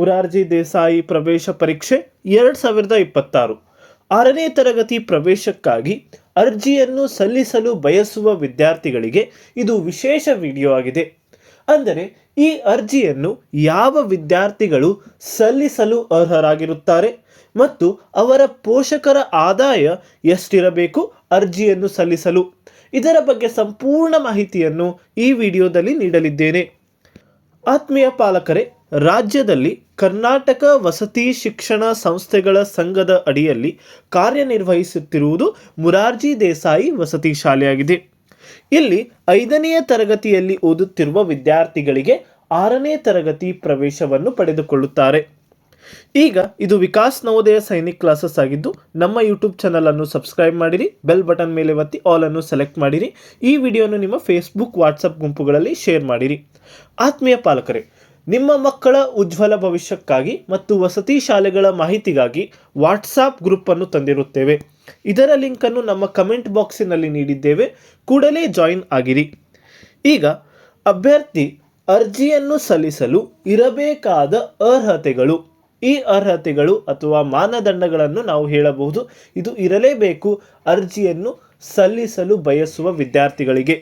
ಮುರಾರ್ಜಿ ದೇಸಾಯಿ ಪ್ರವೇಶ ಪರೀಕ್ಷೆ 2026 6ನೇ ತರಗತಿ ಪ್ರವೇಶಕ್ಕಾಗಿ ಅರ್ಜಿಯನ್ನು ಸಲ್ಲಿಸಲು ಬಯಸುವ ವಿದ್ಯಾರ್ಥಿಗಳಿಗೆ ಇದು ವಿಶೇಷ ವಿಡಿಯೋ ಆಗಿದೆ. ಅಂದರೆ ಈ ಅರ್ಜಿಯನ್ನು ಯಾವ ವಿದ್ಯಾರ್ಥಿಗಳು ಸಲ್ಲಿಸಲು ಅರ್ಹರಾಗಿರುತ್ತಾರೆ ಮತ್ತು ಅವರ ಪೋಷಕರ ಆದಾಯ ಎಷ್ಟಿರಬೇಕು ಅರ್ಜಿಯನ್ನು ಸಲ್ಲಿಸಲು, ಇದರ ಬಗ್ಗೆ ಸಂಪೂರ್ಣ ಮಾಹಿತಿಯನ್ನು ಈ ವಿಡಿಯೋದಲ್ಲಿ ನೀಡಲಿದ್ದೇನೆ. ಆತ್ಮೀಯ ಪಾಲಕರೇ, ರಾಜ್ಯದಲ್ಲಿ ಕರ್ನಾಟಕ ವಸತಿ ಶಿಕ್ಷಣ ಸಂಸ್ಥೆಗಳ ಸಂಘದ ಅಡಿಯಲ್ಲಿ ಕಾರ್ಯನಿರ್ವಹಿಸುತ್ತಿರುವುದು ಮುರಾರ್ಜಿ ದೇಸಾಯಿ ವಸತಿ ಶಾಲೆಯಾಗಿದೆ. ಇಲ್ಲಿ 5ನೇ ತರಗತಿಯಲ್ಲಿ ಓದುತ್ತಿರುವ ವಿದ್ಯಾರ್ಥಿಗಳಿಗೆ 6ನೇ ತರಗತಿ ಪ್ರವೇಶವನ್ನು ಪಡೆದುಕೊಳ್ಳುತ್ತಾರೆ. ಈಗ ಇದು ವಿಕಾಸ್ ನವೋದಯ ಸೈನಿಕ್ ಕ್ಲಾಸಸ್ ಆಗಿದ್ದು, ನಮ್ಮ ಯೂಟ್ಯೂಬ್ ಚಾನಲನ್ನು ಸಬ್ಸ್ಕ್ರೈಬ್ ಮಾಡಿರಿ, ಬೆಲ್ ಬಟನ್ ಮೇಲೆ ಒತ್ತಿ ಆಲ್ ಅನ್ನು ಸೆಲೆಕ್ಟ್ ಮಾಡಿರಿ. ಈ ವಿಡಿಯೋನು ನಿಮ್ಮ ಫೇಸ್ಬುಕ್ ವಾಟ್ಸಪ್ ಗುಂಪುಗಳಲ್ಲಿ ಶೇರ್ ಮಾಡಿರಿ. ಆತ್ಮೀಯ ಪಾಲಕರೇ, ನಿಮ್ಮ ಮಕ್ಕಳ ಉಜ್ವಲ ಭವಿಷ್ಯಕ್ಕಾಗಿ ಮತ್ತು ವಸತಿ ಶಾಲೆಗಳ ಮಾಹಿತಿಗಾಗಿ ವಾಟ್ಸಾಪ್ ಗ್ರೂಪನ್ನು ತಂದಿರುತ್ತೇವೆ. ಇದರ ಲಿಂಕನ್ನು ನಮ್ಮ ಕಮೆಂಟ್ ಬಾಕ್ಸಿನಲ್ಲಿ ನೀಡಿದ್ದೇವೆ, ಕೂಡಲೇ ಜಾಯಿನ್ ಆಗಿರಿ. ಈಗ ಅಭ್ಯರ್ಥಿ ಅರ್ಜಿಯನ್ನು ಸಲ್ಲಿಸಲು ಇರಬೇಕಾದ ಅರ್ಹತೆಗಳು, ಈ ಅರ್ಹತೆಗಳು ಅಥವಾ ಮಾನದಂಡಗಳನ್ನು ನಾವು ಹೇಳಬಹುದು. ಇದು ಇರಲೇಬೇಕು ಅರ್ಜಿಯನ್ನು ಸಲ್ಲಿಸಲು ಬಯಸುವ ವಿದ್ಯಾರ್ಥಿಗಳಿಗೆ.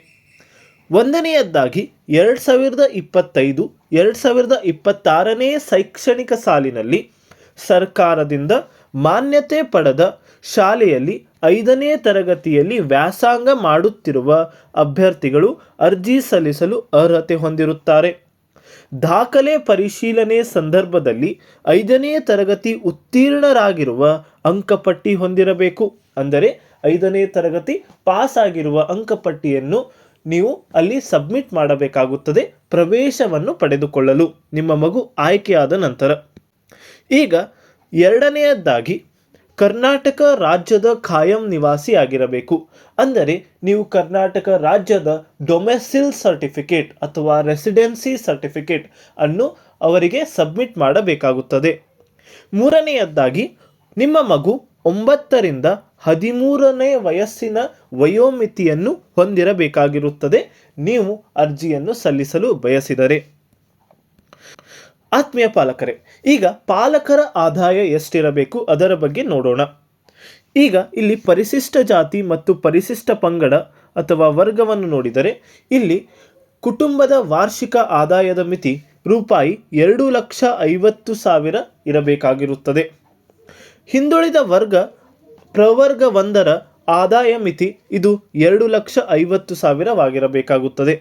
1ನೇಯದ್ದಾಗಿ 2025-2026ನೇ ಶೈಕ್ಷಣಿಕ ಸಾಲಿನಲ್ಲಿ ಸರ್ಕಾರದಿಂದ ಮಾನ್ಯತೆ ಪಡೆದ ಶಾಲೆಯಲ್ಲಿ 5ನೇ ತರಗತಿಯಲ್ಲಿ ವ್ಯಾಸಂಗ ಮಾಡುತ್ತಿರುವ ಅಭ್ಯರ್ಥಿಗಳು ಅರ್ಜಿ ಸಲ್ಲಿಸಲು ಅರ್ಹತೆ ಹೊಂದಿರುತ್ತಾರೆ. ದಾಖಲೆ ಪರಿಶೀಲನೆ ಸಂದರ್ಭದಲ್ಲಿ 5ನೇ ತರಗತಿ ಉತ್ತೀರ್ಣರಾಗಿರುವ ಅಂಕಪಟ್ಟಿ ಹೊಂದಿರಬೇಕು. ಅಂದರೆ 5ನೇ ತರಗತಿ ಪಾಸ್ ಆಗಿರುವ ಅಂಕಪಟ್ಟಿಯನ್ನು ನೀವು ಅಲ್ಲಿ ಸಬ್ಮಿಟ್ ಮಾಡಬೇಕಾಗುತ್ತದೆ ಪ್ರವೇಶವನ್ನು ಪಡೆದುಕೊಳ್ಳಲು, ನಿಮ್ಮ ಮಗು ಆಯ್ಕೆಯಾದ ನಂತರ. ಈಗ 2ನೇಯದ್ದಾಗಿ ಕರ್ನಾಟಕ ರಾಜ್ಯದ ಖಾಯಂ ನಿವಾಸಿ ಆಗಿರಬೇಕು. ಅಂದರೆ ನೀವು ಕರ್ನಾಟಕ ರಾಜ್ಯದ ಡೊಮೆಸಿಲ್ ಸರ್ಟಿಫಿಕೇಟ್ ಅಥವಾ ರೆಸಿಡೆನ್ಸಿ ಸರ್ಟಿಫಿಕೇಟ್ ಅನ್ನು ಅವರಿಗೆ ಸಬ್ಮಿಟ್ ಮಾಡಬೇಕಾಗುತ್ತದೆ. 3ನೇಯದ್ದಾಗಿ ನಿಮ್ಮ ಮಗು 9ರಿಂದ 13ನೇ ವಯಸ್ಸಿನ ವಯೋಮಿತಿಯನ್ನು ಹೊಂದಿರಬೇಕಾಗಿರುತ್ತದೆ ನೀವು ಅರ್ಜಿಯನ್ನು ಸಲ್ಲಿಸಲು ಬಯಸಿದರೆ. ಆತ್ಮೀಯ ಪಾಲಕರೇ, ಈಗ ಪಾಲಕರ ಆದಾಯ ಎಷ್ಟಿರಬೇಕು ಅದರ ಬಗ್ಗೆ ನೋಡೋಣ. ಈಗ ಇಲ್ಲಿ ಪರಿಶಿಷ್ಟ ಜಾತಿ ಮತ್ತು ಪರಿಶಿಷ್ಟ ಪಂಗಡ ಅಥವಾ ವರ್ಗವನ್ನು ನೋಡಿದರೆ ಇಲ್ಲಿ ಕುಟುಂಬದ ವಾರ್ಷಿಕ ಆದಾಯದ ಮಿತಿ ರೂಪಾಯಿ 2,50,000 ಇರಬೇಕಾಗಿರುತ್ತದೆ. ಹಿಂದುಳಿದ ವರ್ಗ ಪ್ರವರ್ಗ 1ರ ಆದಾಯ ಮಿತಿ ಇದು 2,50,000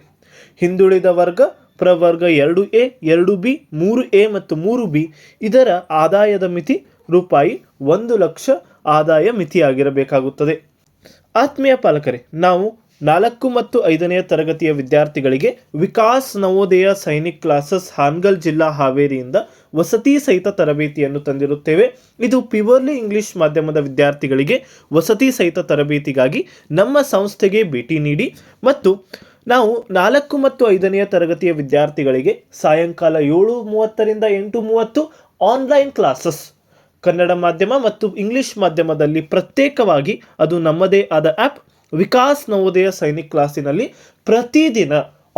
ಹಿಂದುಳಿದ ವರ್ಗ ಪ್ರವರ್ಗ 2A, 2B, 3A ಮತ್ತು 3B ಇದರ ಆದಾಯದ ಮಿತಿ ರೂಪಾಯಿ 1,00,000 ಆದಾಯ ಮಿತಿಯಾಗಿರಬೇಕಾಗುತ್ತದೆ. ಆತ್ಮೀಯ ಪಾಲಕರೇ, ನಾವು 4 ಮತ್ತು 5ನೇ ತರಗತಿಯ ವಿದ್ಯಾರ್ಥಿಗಳಿಗೆ ವಿಕಾಸ್ ನವೋದಯ ಸೈನಿಕ್ ಕ್ಲಾಸಸ್ ಹಾನಗಲ್ ಜಿಲ್ಲಾ ಹಾವೇರಿಯಿಂದ ವಸತಿ ಸಹಿತ ತರಬೇತಿಯನ್ನು ತಂದಿರುತ್ತೇವೆ. ಇದು ಪ್ಯೂರ್ಲಿ ಇಂಗ್ಲಿಷ್ ಮಾಧ್ಯಮದ ವಿದ್ಯಾರ್ಥಿಗಳಿಗೆ ವಸತಿ ಸಹಿತ ತರಬೇತಿಗಾಗಿ ನಮ್ಮ ಸಂಸ್ಥೆಗೆ ಭೇಟಿ ನೀಡಿ. ಮತ್ತು ನಾವು 4 ಮತ್ತು 5ನೇ ತರಗತಿಯ ವಿದ್ಯಾರ್ಥಿಗಳಿಗೆ ಸಾಯಂಕಾಲ 7:30ರಿಂದ 8:30 ಆನ್ಲೈನ್ ಕ್ಲಾಸಸ್ ಕನ್ನಡ ಮಾಧ್ಯಮ ಮತ್ತು ಇಂಗ್ಲಿಷ್ ಮಾಧ್ಯಮದಲ್ಲಿ ಪ್ರತ್ಯೇಕವಾಗಿ, ಅದು ನಮ್ಮದೇ ಆದ ಆ್ಯಪ್ ವಿಕಾಸ್ ನವೋದಯ ಸೈನಿಕ್ ಕ್ಲಾಸಿನಲ್ಲಿ ಪ್ರತಿದಿನ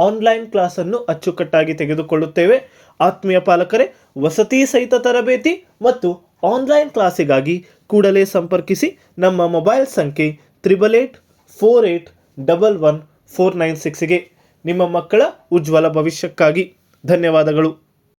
ಆನ್ಲೈನ್ ಕ್ಲಾಸನ್ನು ಅಚ್ಚುಕಟ್ಟಾಗಿ ತೆಗೆದುಕೊಳ್ಳುತ್ತೇವೆ. ಆತ್ಮೀಯ ಪಾಲಕರೇ, ವಸತಿ ಸಹಿತ ತರಬೇತಿ ಮತ್ತು ಆನ್ಲೈನ್ ಕ್ಲಾಸಿಗಾಗಿ ಕೂಡಲೇ ಸಂಪರ್ಕಿಸಿ. ನಮ್ಮ ಮೊಬೈಲ್ ಸಂಖ್ಯೆ 8884811496ಗೆ. ನಿಮ್ಮ ಮಕ್ಕಳ ಉಜ್ವಲ ಭವಿಷ್ಯಕ್ಕಾಗಿ ಧನ್ಯವಾದಗಳು.